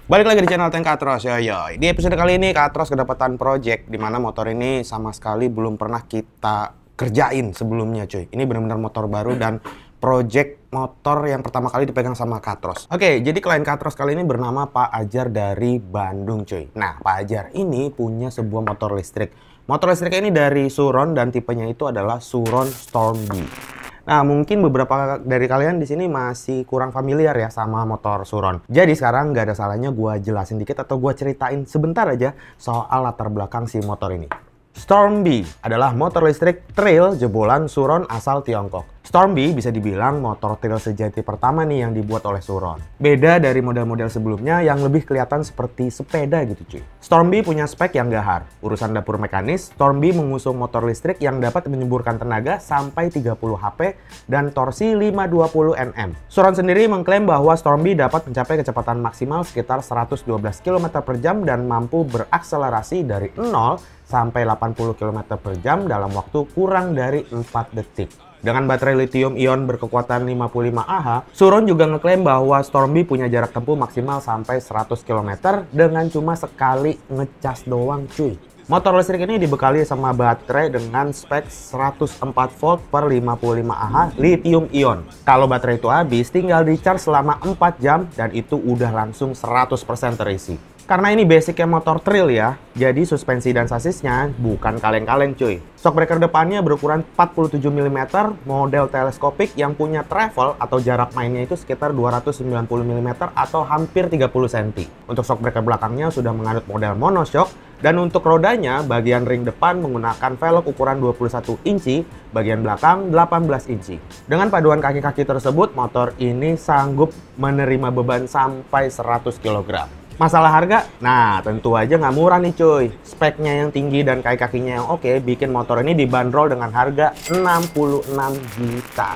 Balik lagi di channel Tank Katros, yo. Di episode kali ini Katros kedapatan project di mana motor ini sama sekali belum pernah kita kerjain sebelumnya, cuy. Ini benar-benar motor baru dan project motor yang pertama kali dipegang sama Katros. Oke, jadi klien Katros kali ini bernama Pak Ajar dari Bandung, cuy. Nah, Pak Ajar ini punya sebuah motor listrik. Motor listrik ini dari Suron dan tipenya itu adalah Suron Stormby. Nah, mungkin beberapa dari kalian di sini masih kurang familiar ya sama motor Suron. Jadi sekarang nggak ada salahnya gua jelasin dikit atau gua ceritain sebentar aja soal latar belakang si motor ini. Stormby adalah motor listrik trail jebolan Suron asal Tiongkok. Stormby bisa dibilang motor trail sejati pertama nih yang dibuat oleh Suron. Beda dari model-model sebelumnya yang lebih kelihatan seperti sepeda gitu cuy. Stormby punya spek yang gahar. Urusan dapur mekanis, Stormby mengusung motor listrik yang dapat menyemburkan tenaga sampai 30 HP dan torsi 520 Nm. Suron sendiri mengklaim bahwa Stormby dapat mencapai kecepatan maksimal sekitar 112 km per jam dan mampu berakselerasi dari 0 sampai 80 km per jam dalam waktu kurang dari 4 detik. Dengan baterai lithium ion berkekuatan 55 Ah, Suron juga ngeklaim bahwa Stormby punya jarak tempuh maksimal sampai 100 km dengan cuma sekali ngecas doang cuy. Motor listrik ini dibekali sama baterai dengan spek 104 volt per 55 Ah lithium ion. Kalau baterai itu habis, tinggal di-charge selama 4 jam dan itu udah langsung 100% terisi. Karena ini basicnya motor trail ya, jadi suspensi dan sasisnya bukan kaleng-kaleng cuy. Shockbreaker depannya berukuran 47 mm, model teleskopik yang punya travel atau jarak mainnya itu sekitar 290 mm atau hampir 30 cm. Untuk shockbreaker belakangnya sudah menganut model monoshock, dan untuk rodanya bagian ring depan menggunakan velg ukuran 21 inci, bagian belakang 18 inci. Dengan paduan kaki-kaki tersebut, motor ini sanggup menerima beban sampai 100 kg. Masalah harga? Nah, tentu aja nggak murah nih cuy. Speknya yang tinggi dan kaki-kakinya yang oke bikin motor ini dibanderol dengan harga 66 juta.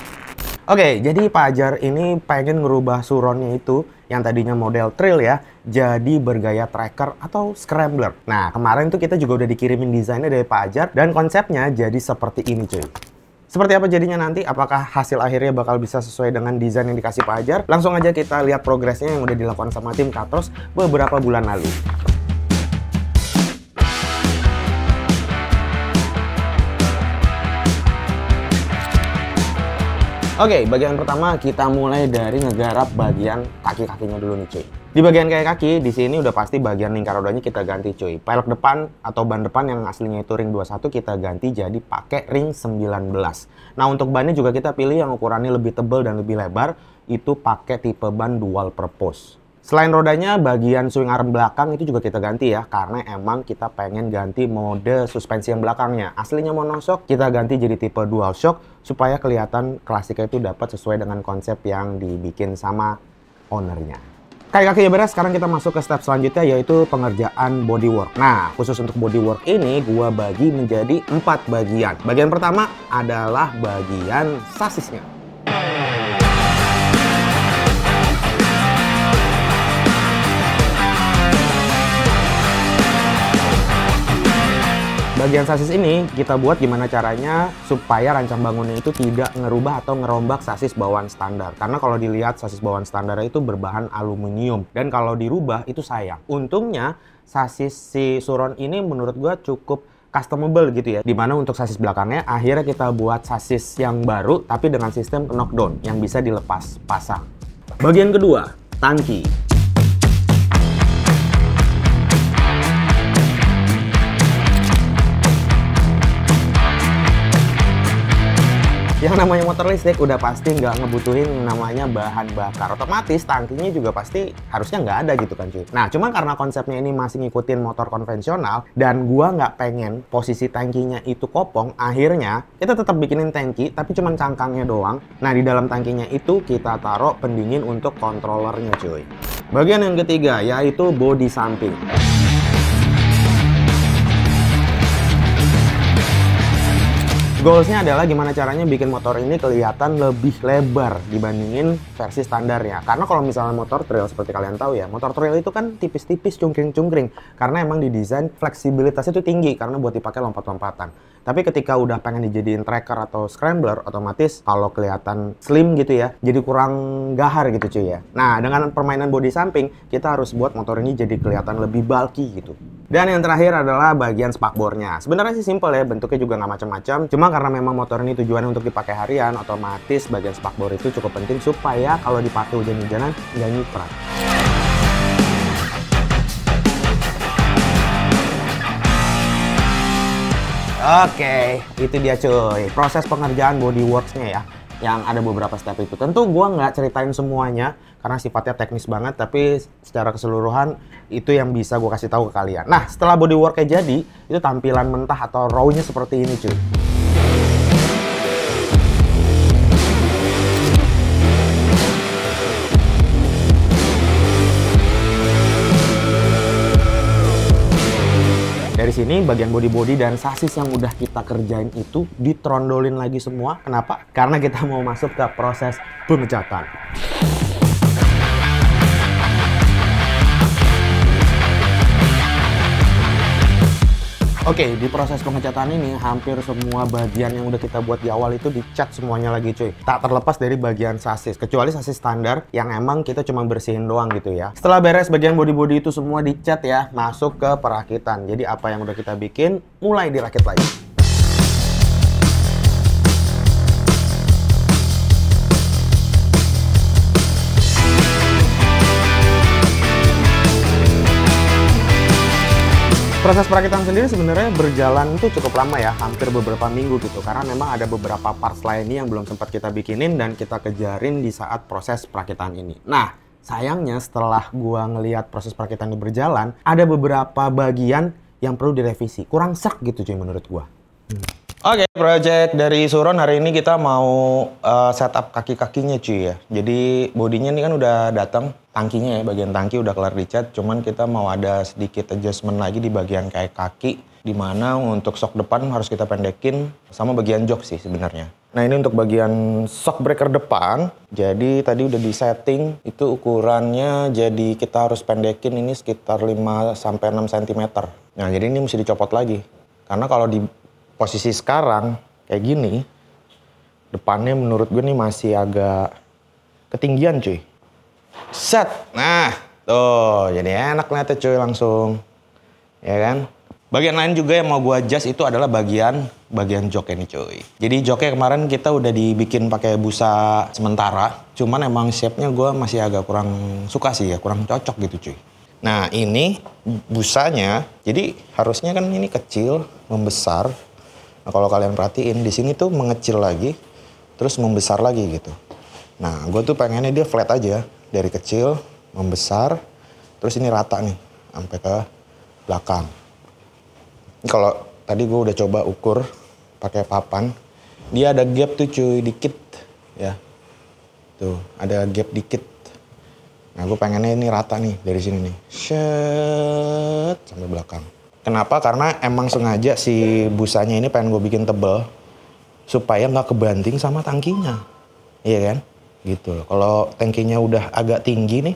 Oke, jadi Pak Ajar ini pengen ngerubah Suronnya itu yang tadinya model trail ya, jadi bergaya tracker atau scrambler. Nah, kemarin tuh kita juga udah dikirimin desainnya dari Pak Ajar dan konsepnya jadi seperti ini cuy. Seperti apa jadinya nanti? Apakah hasil akhirnya bakal bisa sesuai dengan desain yang dikasih Pak Ajar? Langsung aja kita lihat progresnya yang udah dilakukan sama tim Katros beberapa bulan lalu. Oke, bagian pertama kita mulai dari ngegarap bagian kaki-kakinya dulu nih cuy. Di bagian kaki di sini udah pasti bagian lingkar rodanya kita ganti cuy. Pelek depan atau ban depan yang aslinya itu ring 21 kita ganti jadi pakai ring 19. Nah, untuk bannya juga kita pilih yang ukurannya lebih tebal dan lebih lebar, itu pakai tipe ban dual purpose. Selain rodanya, bagian swing arm belakang itu juga kita ganti ya, karena emang kita pengen ganti mode suspensi yang belakangnya. Aslinya monoshock, kita ganti jadi tipe dual shock supaya kelihatan klasiknya itu dapat sesuai dengan konsep yang dibikin sama ownernya. Kaki-kakinya beres, sekarang kita masuk ke step selanjutnya yaitu pengerjaan bodywork. Nah, khusus untuk bodywork ini gua bagi menjadi 4 bagian. Bagian pertama adalah bagian sasisnya. Bagian sasis ini kita buat gimana caranya supaya rancang bangunnya itu tidak ngerubah atau ngerombak sasis bawaan standar. Karena kalau dilihat sasis bawaan standar itu berbahan aluminium. Dan kalau dirubah itu sayang. Untungnya sasis si Suron ini menurut gua cukup customable gitu ya. Dimana untuk sasis belakangnya akhirnya kita buat sasis yang baru tapi dengan sistem knockdown yang bisa dilepas pasang. Bagian kedua, tangki. Yang namanya motor listrik udah pasti nggak ngebutuhin namanya bahan bakar. Otomatis tangkinya juga pasti harusnya nggak ada gitu kan cuy. Nah, cuma karena konsepnya ini masih ngikutin motor konvensional dan gua nggak pengen posisi tangkinya itu kopong, akhirnya kita tetap bikinin tangki tapi cuma cangkangnya doang. Nah, di dalam tangkinya itu kita taruh pendingin untuk controllernya cuy. Bagian yang ketiga yaitu bodi samping. Goalsnya adalah gimana caranya bikin motor ini kelihatan lebih lebar dibandingin versi standarnya. Karena kalau misalnya motor trail seperti kalian tahu ya, motor trail itu kan tipis-tipis, cungkring-cungkring. Karena emang didesain fleksibilitasnya itu tinggi karena buat dipakai lompat-lompatan. Tapi ketika udah pengen dijadiin tracker atau scrambler, otomatis kalau kelihatan slim gitu ya, jadi kurang gahar gitu cuy ya. Nah, dengan permainan bodi samping, kita harus buat motor ini jadi kelihatan lebih bulky gitu. Dan yang terakhir adalah bagian spakbornya. Sebenarnya sih simple ya, bentuknya juga nggak macam-macam. Cuma karena memang motor ini tujuannya untuk dipakai harian, otomatis bagian spakbor itu cukup penting supaya kalau dipakai hujan-hujanan nggak nyiprat. Oke, itu dia cuy. Proses pengerjaan bodyworks-nya ya. Yang ada beberapa step itu. Tentu gua nggak ceritain semuanya karena sifatnya teknis banget, tapi secara keseluruhan itu yang bisa gua kasih tahu ke kalian. Nah, setelah bodywork-nya jadi, itu tampilan mentah atau raw-nya seperti ini cuy. Dari sini bagian body dan sasis yang udah kita kerjain itu ditrondolin lagi semua. Kenapa? Karena kita mau masuk ke proses pengecatan. Oke, di proses pengecatan ini hampir semua bagian yang udah kita buat di awal itu dicat semuanya lagi cuy. Tak terlepas dari bagian sasis, kecuali sasis standar yang emang kita cuma bersihin doang gitu ya. Setelah beres bagian body itu semua dicat ya, masuk ke perakitan. Jadi apa yang udah kita bikin, mulai dirakit lagi. Proses perakitan sendiri sebenarnya berjalan itu cukup lama ya, hampir beberapa minggu gitu. Karena memang ada beberapa parts lainnya yang belum sempat kita bikinin dan kita kejarin di saat proses perakitan ini. Nah, sayangnya setelah gua ngelihat proses perakitan ini berjalan, ada beberapa bagian yang perlu direvisi. Kurang serk gitu cuy menurut gua. Oke, project dari Suron hari ini kita mau setup kaki-kakinya cuy ya. Jadi bodinya ini kan udah datang, tangkinya ya, bagian tangki udah kelar dicat. Cuman kita mau ada sedikit adjustment lagi di bagian kayak kaki. Dimana untuk shock depan harus kita pendekin sama bagian jok sih sebenarnya. Nah ini untuk bagian shock breaker depan. Jadi tadi udah di setting itu ukurannya jadi kita harus pendekin ini sekitar 5-6 cm. Nah jadi ini mesti dicopot lagi. Karena kalau di posisi sekarang kayak gini, depannya menurut gue nih masih agak ketinggian cuy. Set, nah tuh jadi enak lihatnya cuy langsung, ya kan. Bagian lain juga yang mau gue adjust itu adalah bagian joknya nih cuy. Jadi joknya kemarin kita udah dibikin pakai busa sementara, cuman emang shape-nya gue masih agak kurang suka sih ya, kurang cocok gitu cuy. Nah ini busanya, jadi harusnya kan ini kecil, membesar. Nah kalau kalian perhatiin di sini tuh mengecil lagi, terus membesar lagi gitu. Nah gue tuh pengennya dia flat aja, dari kecil, membesar, terus ini rata nih, sampai ke belakang. Ini kalau tadi gue udah coba ukur pakai papan, dia ada gap tuh cuy dikit, ya. Tuh ada gap dikit. Nah gue pengennya ini rata nih dari sini nih, set sampai belakang. Kenapa? Karena emang sengaja si busanya ini pengen gue bikin tebel supaya nggak kebanting sama tangkinya, iya kan? Gitu. Kalau tangkinya udah agak tinggi nih,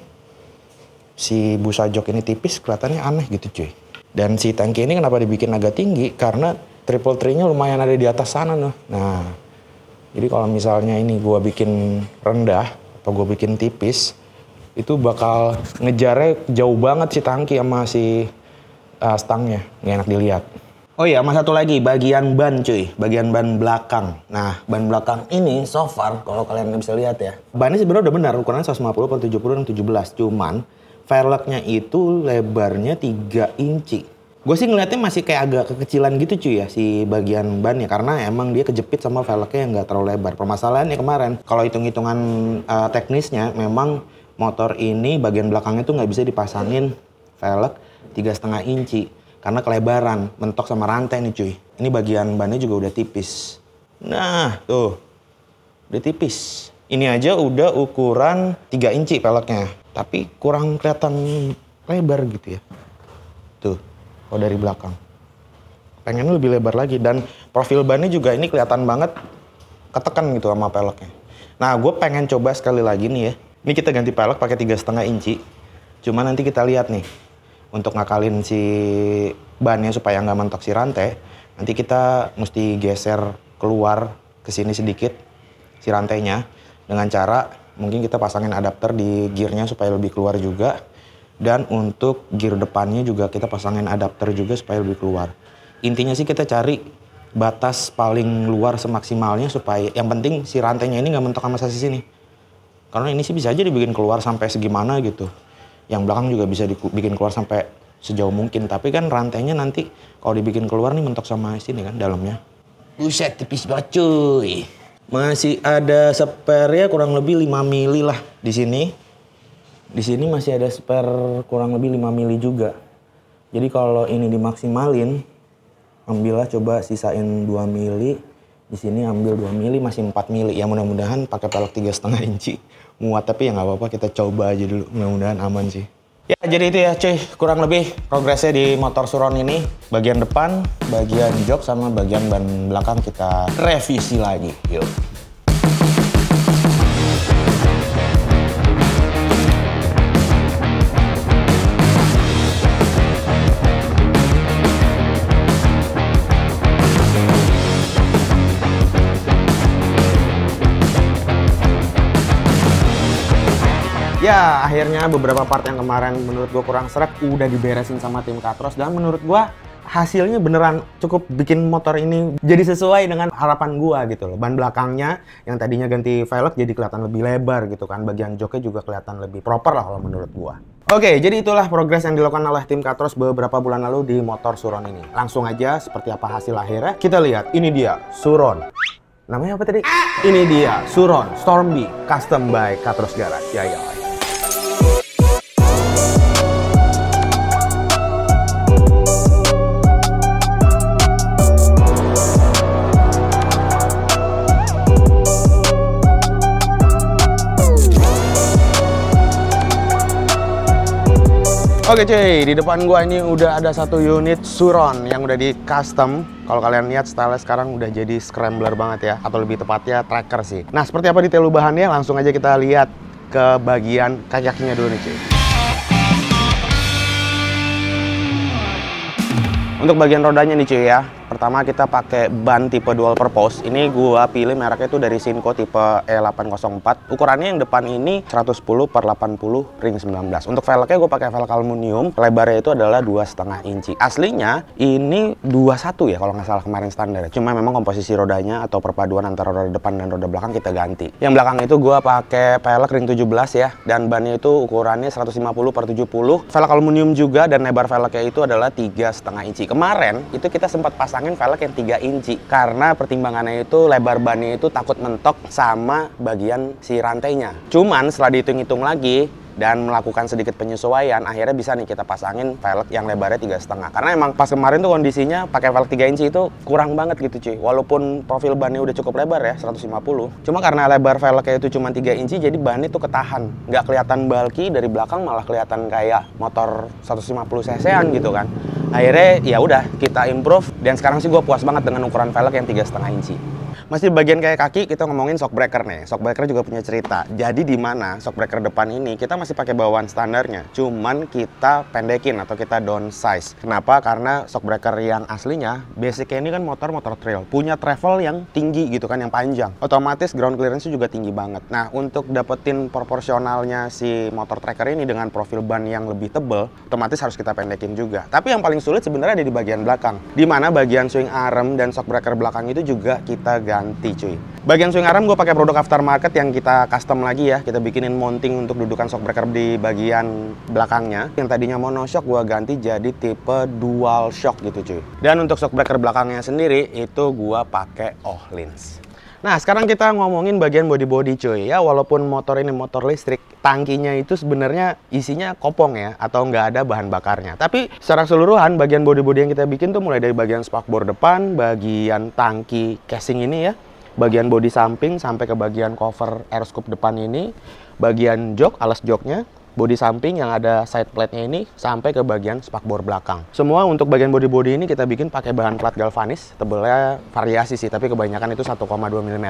si busa jok ini tipis, kelihatannya aneh gitu cuy. Dan si tangki ini kenapa dibikin agak tinggi? Karena triple tray-nya lumayan ada di atas sana nih. Nah, jadi kalau misalnya ini gue bikin rendah atau gue bikin tipis, itu bakal ngejarnya jauh banget si tangki sama si stangnya, nggak enak dilihat. Oh iya, sama satu lagi, bagian ban cuy, bagian ban belakang. Nah, ban belakang ini so far, kalau kalian bisa lihat ya, bannya sebenarnya udah benar, ukurannya 150 per 70 dan 17. Cuman, velgnya itu lebarnya 3 inci. Gue sih ngeliatnya masih kayak agak kekecilan gitu cuy ya, si bagian bannya. Karena emang dia kejepit sama velgnya yang nggak terlalu lebar. Permasalahannya kemarin, kalau hitung-hitungan teknisnya, memang motor ini bagian belakangnya tuh nggak bisa dipasangin velg 3,5 inci karena kelebaran, mentok sama rantai nih cuy. Ini bagian bannya juga udah tipis. Nah tuh, udah tipis. Ini aja udah ukuran 3 inci velgnya, tapi kurang kelihatan lebar gitu ya. Tuh, kalau dari belakang. pengen lebih lebar lagi. Dan profil bannya juga ini kelihatan banget ketekan gitu sama peleknya. Nah, gue pengen coba sekali lagi nih ya. Ini kita ganti pelek pakai 3,5 inci. Cuma nanti kita lihat nih, untuk ngakalin si bannya supaya nggak mentok si rantai, nanti kita mesti geser keluar ke sini sedikit si rantainya dengan cara mungkin kita pasangin adapter di gearnya supaya lebih keluar juga. Dan untuk gear depannya juga kita pasangin adapter juga supaya lebih keluar. Intinya sih kita cari batas paling luar semaksimalnya supaya yang penting si rantainya ini nggak mentok sama sasis ini. Karena ini sih bisa aja dibikin keluar sampai segimana gitu. Yang belakang juga bisa dibikin keluar sampai sejauh mungkin. Tapi kan rantainya nanti kalau dibikin keluar nih mentok sama sini kan dalamnya. Buset, tipis banget cuy. Masih ada spare ya kurang lebih 5 mili lah di sini. Di sini masih ada spare kurang lebih 5 mili juga. Jadi kalau ini dimaksimalin, ambillah coba sisain 2 mili. Di sini ambil 2 mili, masih 4 mili. Ya mudah-mudahan pakai pelek 3,5 inci muat, tapi ya nggak apa-apa, kita coba aja dulu. Mudah-mudahan aman sih. Ya jadi itu ya cuy, kurang lebih progresnya di motor Suron ini. Bagian depan, bagian jok, sama bagian ban belakang kita revisi lagi. Yuk. Ya, akhirnya beberapa part yang kemarin menurut gue kurang seret udah diberesin sama tim Katros, dan menurut gue hasilnya beneran cukup bikin motor ini jadi sesuai dengan harapan gue gitu loh. Ban belakangnya yang tadinya ganti velg jadi kelihatan lebih lebar gitu kan. Bagian joknya juga kelihatan lebih proper lah kalau menurut gue. Oke, jadi itulah progres yang dilakukan oleh tim Katros beberapa bulan lalu di motor Suron ini. Langsung aja seperti apa hasil akhirnya kita lihat. Ini dia Suron. Namanya apa tadi? Ini dia Suron Storm B Custom by Katros Garage. Ya. Oke cuy, di depan gua ini udah ada satu unit Suron yang udah di custom. Kalau kalian lihat style sekarang udah jadi scrambler banget ya, atau lebih tepatnya tracker sih. Nah, seperti apa detail bahannya? Langsung aja kita lihat ke bagian kakinya dulu nih cuy. Untuk bagian rodanya nih cuy ya. Pertama kita pakai ban tipe dual purpose. Ini gua pilih mereknya itu dari Sinco tipe E804. Ukurannya yang depan ini 110/80 ring 19. Untuk velgnya gue pakai velg aluminium. Lebarnya itu adalah 2,5 inci. Aslinya ini 21 ya kalau nggak salah kemarin standar. Cuma memang komposisi rodanya atau perpaduan antara roda depan dan roda belakang kita ganti. Yang belakang itu gua pakai velg ring 17 ya. Dan bannya itu ukurannya 150/70. Velg aluminium juga, dan lebar velgnya itu adalah 3,5 inci. Kemarin itu kita sempat pasangin velg yang 3 inci karena pertimbangannya itu lebar bannya itu takut mentok sama bagian si rantainya. Cuman setelah dihitung-hitung lagi dan melakukan sedikit penyesuaian, akhirnya bisa nih kita pasangin velg yang lebarnya 3,5. Karena emang pas kemarin tuh kondisinya pakai velg 3 inci itu kurang banget gitu cuy. Walaupun profil bannya udah cukup lebar ya, 150. Cuma karena lebar velgnya itu cuma 3 inci, jadi bannya tuh ketahan. Nggak kelihatan bulky, dari belakang malah kelihatan kayak motor 150 cc-an gitu kan. Akhirnya ya udah kita improve, dan sekarang sih gue puas banget dengan ukuran velg yang 3,5 inci. Masih bagian kayak kaki, kita ngomongin shock breaker nih. Shock breaker juga punya cerita. Jadi di mana shock breaker depan ini kita masih pakai bawaan standarnya, cuman kita pendekin atau kita downsize. Kenapa? Karena shock breaker yang aslinya, basicnya ini kan motor trail, punya travel yang tinggi gitu kan, yang panjang. Otomatis ground clearance juga tinggi banget. Nah, untuk dapetin proporsionalnya si motor tracker ini dengan profil ban yang lebih tebal, otomatis harus kita pendekin juga. Tapi yang paling sulit sebenarnya ada di bagian belakang, di mana bagian swing arm dan shock breaker belakang itu juga kita ganti cuy. Bagian swing arm gue pakai produk aftermarket yang kita custom lagi ya. Kita bikinin mounting untuk dudukan shock breaker di bagian belakangnya. Yang tadinya monoshock gue ganti jadi tipe dual shock gitu cuy. Dan untuk shock breaker belakangnya sendiri itu gue pakai Öhlins. Nah, sekarang kita ngomongin bagian body-body cuy ya. Walaupun motor ini motor listrik, tangkinya itu sebenarnya isinya kopong ya, atau nggak ada bahan bakarnya. Tapi secara keseluruhan bagian body-body yang kita bikin tuh mulai dari bagian spakbor depan, bagian tangki casing ini ya, bagian bodi samping sampai ke bagian cover air scoop depan ini, bagian jok, alas joknya, bodi samping yang ada side plate-nya ini sampai ke bagian spakbor belakang. Semua untuk bagian bodi-bodi ini kita bikin pakai bahan plat galvanis, tebelnya variasi sih, tapi kebanyakan itu 1,2 mm,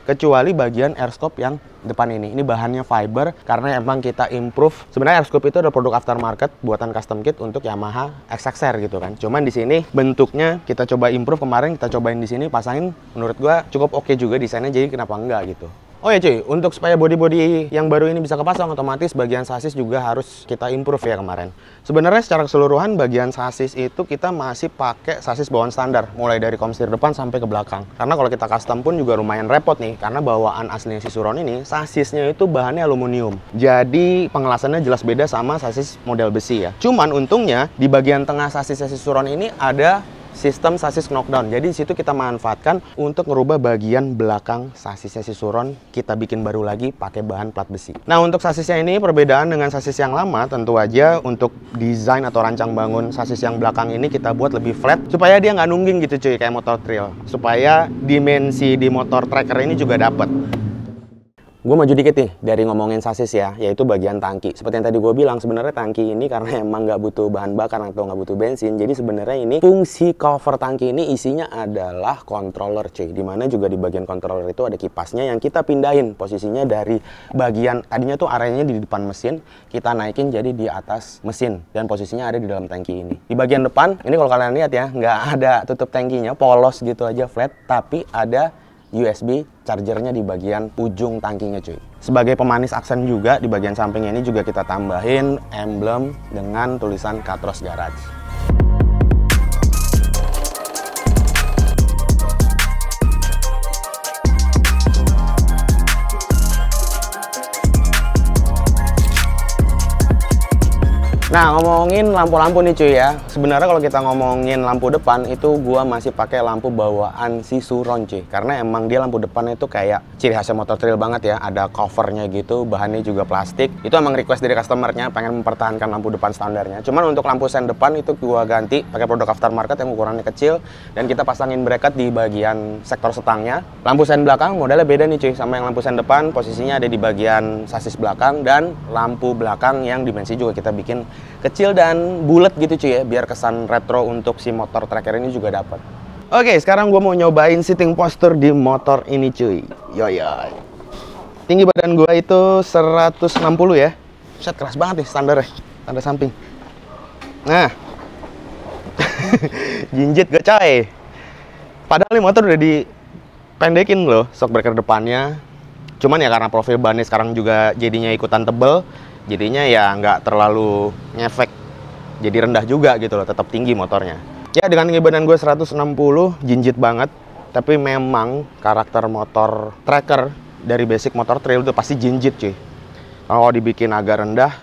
kecuali bagian air scope yang depan ini. Ini bahannya fiber karena emang kita improve. Sebenarnya air scope itu adalah produk aftermarket buatan custom kit untuk Yamaha XXR gitu kan. Cuman di sini bentuknya kita coba improve, kemarin kita cobain di sini pasangin, menurut gua cukup oke juga desainnya, jadi kenapa enggak gitu. Oh ya cuy, untuk supaya bodi-bodi yang baru ini bisa kepasang, otomatis bagian sasis juga harus kita improve ya kemarin. Sebenarnya secara keseluruhan bagian sasis itu kita masih pakai sasis bawaan standar, mulai dari komstir depan sampai ke belakang. Karena kalau kita custom pun juga lumayan repot nih, karena bawaan aslinya Sisuron ini, sasisnya itu bahannya aluminium. Jadi pengelasannya jelas beda sama sasis model besi ya. Cuman untungnya di bagian tengah sasisnya Sisuron ini ada sistem sasis knockdown. Jadi di situ kita manfaatkan untuk merubah bagian belakang sasisnya Sisuron, kita bikin baru lagi pakai bahan plat besi. Nah, untuk sasisnya ini perbedaan dengan sasis yang lama, tentu aja untuk desain atau rancang bangun sasis yang belakang ini kita buat lebih flat supaya dia nggak nungging gitu cuy, kayak motor trail. Supaya dimensi di motor tracker ini juga dapat. Gue maju dikit nih dari ngomongin sasis ya, yaitu bagian tangki. Seperti yang tadi gue bilang, sebenarnya tangki ini karena emang nggak butuh bahan bakar atau nggak butuh bensin, jadi sebenarnya ini fungsi cover tangki ini isinya adalah controller cuy. Dimana juga di bagian controller itu ada kipasnya yang kita pindahin posisinya dari bagian, tadinya tuh areanya di depan mesin, kita naikin jadi di atas mesin. Dan posisinya ada di dalam tangki ini. Di bagian depan, ini kalau kalian lihat ya, nggak ada tutup tangkinya, polos gitu aja flat, tapi ada USB chargernya di bagian ujung tangkinya cuy. Sebagai pemanis aksen juga di bagian sampingnya ini juga kita tambahin emblem dengan tulisan Katros Garage. Nah, ngomongin lampu-lampu nih cuy ya. Sebenarnya kalau kita ngomongin lampu depan itu gua masih pakai lampu bawaan Sisuron cuy. Karena emang dia lampu depan itu kayak ciri khasnya motor trail banget ya. Ada covernya gitu, bahannya juga plastik. Itu emang request dari customernya, pengen mempertahankan lampu depan standarnya. Cuman untuk lampu sen depan itu gua ganti pakai produk aftermarket yang ukurannya kecil dan kita pasangin bracket di bagian sektor setangnya. Lampu sen belakang modelnya beda nih cuy sama yang lampu sen depan, posisinya ada di bagian sasis belakang, dan lampu belakang yang dimensi juga kita bikin kecil dan bulat gitu cuy ya, biar kesan retro untuk si motor tracker ini juga dapat. Oke, sekarang gue mau nyobain sitting posture di motor ini cuy. Yoyoy. Tinggi badan gue itu 160 ya. Set keras banget nih standarnya, standar samping. Nah, jinjit gue coy. Padahal ini motor udah dipendekin loh shock breaker depannya. Cuman ya karena profil bannya sekarang juga jadinya ikutan tebel, jadinya ya nggak terlalu ngefek, jadi rendah juga gitu loh, tetap tinggi motornya. Ya dengan tinggi badan gue 160, jinjit banget. Tapi memang karakter motor tracker dari basic motor trail itu pasti jinjit cuy. Kalau dibikin agak rendah,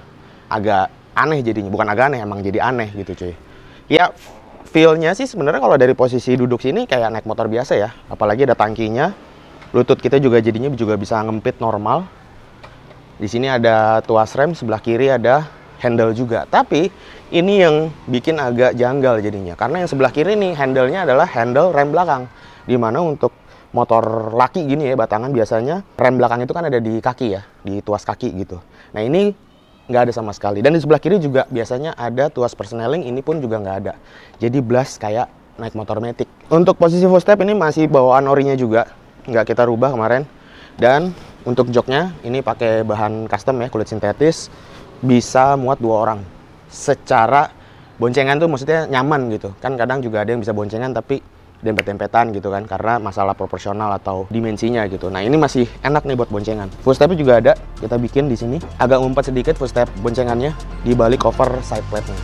agak aneh jadinya. Bukan agak aneh, emang jadi aneh gitu cuy. Ya feel-nya sih sebenarnya kalau dari posisi duduk sini kayak naik motor biasa ya. Apalagi ada tangkinya, lutut kita juga jadinya juga bisa ngempit normal. Di sini ada tuas rem, sebelah kiri ada handle juga. Tapi ini yang bikin agak janggal jadinya. Karena yang sebelah kiri nih handle-nya adalah handle rem belakang. Dimana untuk motor laki gini ya, batangan biasanya rem belakang itu kan ada di kaki ya, di tuas kaki gitu. Nah ini nggak ada sama sekali. Dan di sebelah kiri juga biasanya ada tuas persneling, ini pun juga nggak ada. Jadi blast kayak naik motor matic. Untuk posisi footstep ini masih bawaan orinya juga, nggak kita rubah kemarin. Dan untuk joknya ini pakai bahan custom ya, kulit sintetis, bisa muat 2 orang. Secara boncengan tuh maksudnya nyaman gitu. Kan kadang juga ada yang bisa boncengan tapi dempet-dempetan gitu kan, karena masalah proporsional atau dimensinya gitu. Nah ini masih enak nih buat boncengan. Footstepnya juga ada, kita bikin di sini. Agak ngumpet sedikit footstep boncengannya di balik cover side plate-nya.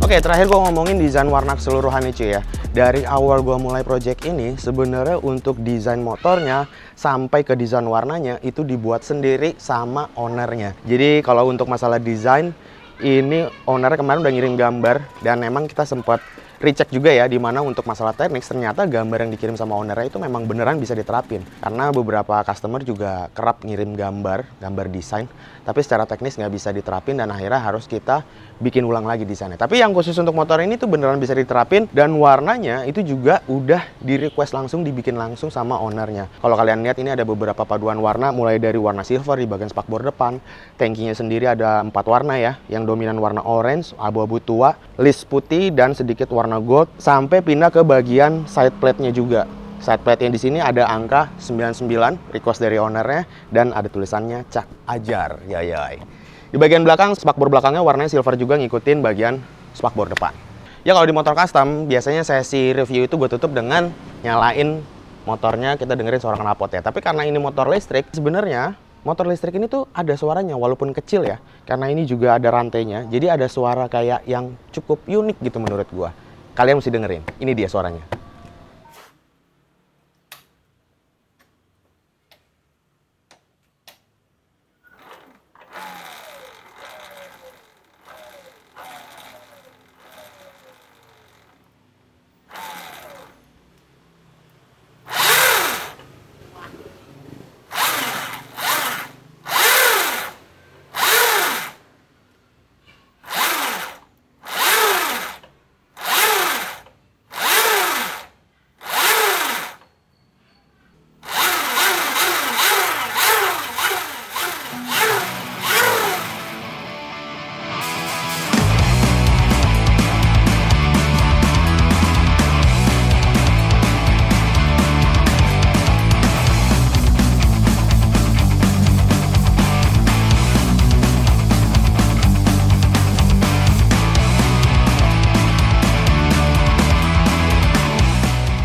Oke, terakhir gue ngomongin desain warna keseluruhan nih cuy ya. Dari awal gue mulai project ini, sebenarnya untuk desain motornya sampai ke desain warnanya itu dibuat sendiri sama ownernya. Jadi kalau untuk masalah desain, ini ownernya kemarin udah ngirim gambar dan memang kita sempat recheck juga ya, dimana untuk masalah teknik ternyata gambar yang dikirim sama ownernya itu memang beneran bisa diterapin. Karena beberapa customer juga kerap ngirim gambar desain, tapi secara teknis nggak bisa diterapin dan akhirnya harus kita bikin ulang lagi desainnya. Tapi yang khusus untuk motor ini tuh beneran bisa diterapin, dan warnanya itu juga udah di request langsung, dibikin langsung sama ownernya. Kalau kalian lihat ini ada beberapa paduan warna, mulai dari warna silver di bagian spakbor depan, tankinya sendiri ada 4 warna ya, yang dominan warna orange, abu-abu tua, list putih, dan sedikit warna gold, sampai pindah ke bagian side plate-nya juga. Side plate yang di sini ada angka 99, request dari ownernya, dan ada tulisannya Cak Ajar, yayay. Di bagian belakang, spakbor belakangnya warnanya silver juga, ngikutin bagian spakbor depan. Ya kalau di motor custom, biasanya sesi review itu gue tutup dengan nyalain motornya, kita dengerin suara knalpot ya. Tapi karena ini motor listrik, sebenarnya motor listrik ini tuh ada suaranya, walaupun kecil ya. Karena ini juga ada rantainya, jadi ada suara kayak yang cukup unik gitu menurut gue. Kalian mesti dengerin, ini dia suaranya.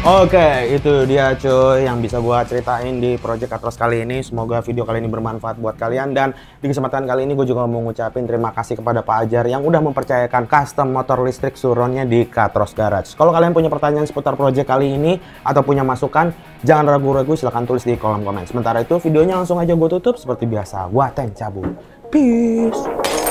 Oke, itu dia cuy yang bisa gua ceritain di Project Katros kali ini. Semoga video kali ini bermanfaat buat kalian, dan di kesempatan kali ini gue juga mau ngucapin terima kasih kepada Pak Ajar yang udah mempercayakan custom motor listrik Suronnya di Katros Garage. Kalau kalian punya pertanyaan seputar project kali ini atau punya masukan, jangan ragu-ragu, silahkan tulis di kolom komen. Sementara itu videonya langsung aja gue tutup seperti biasa. Gua Teng cabut. Peace.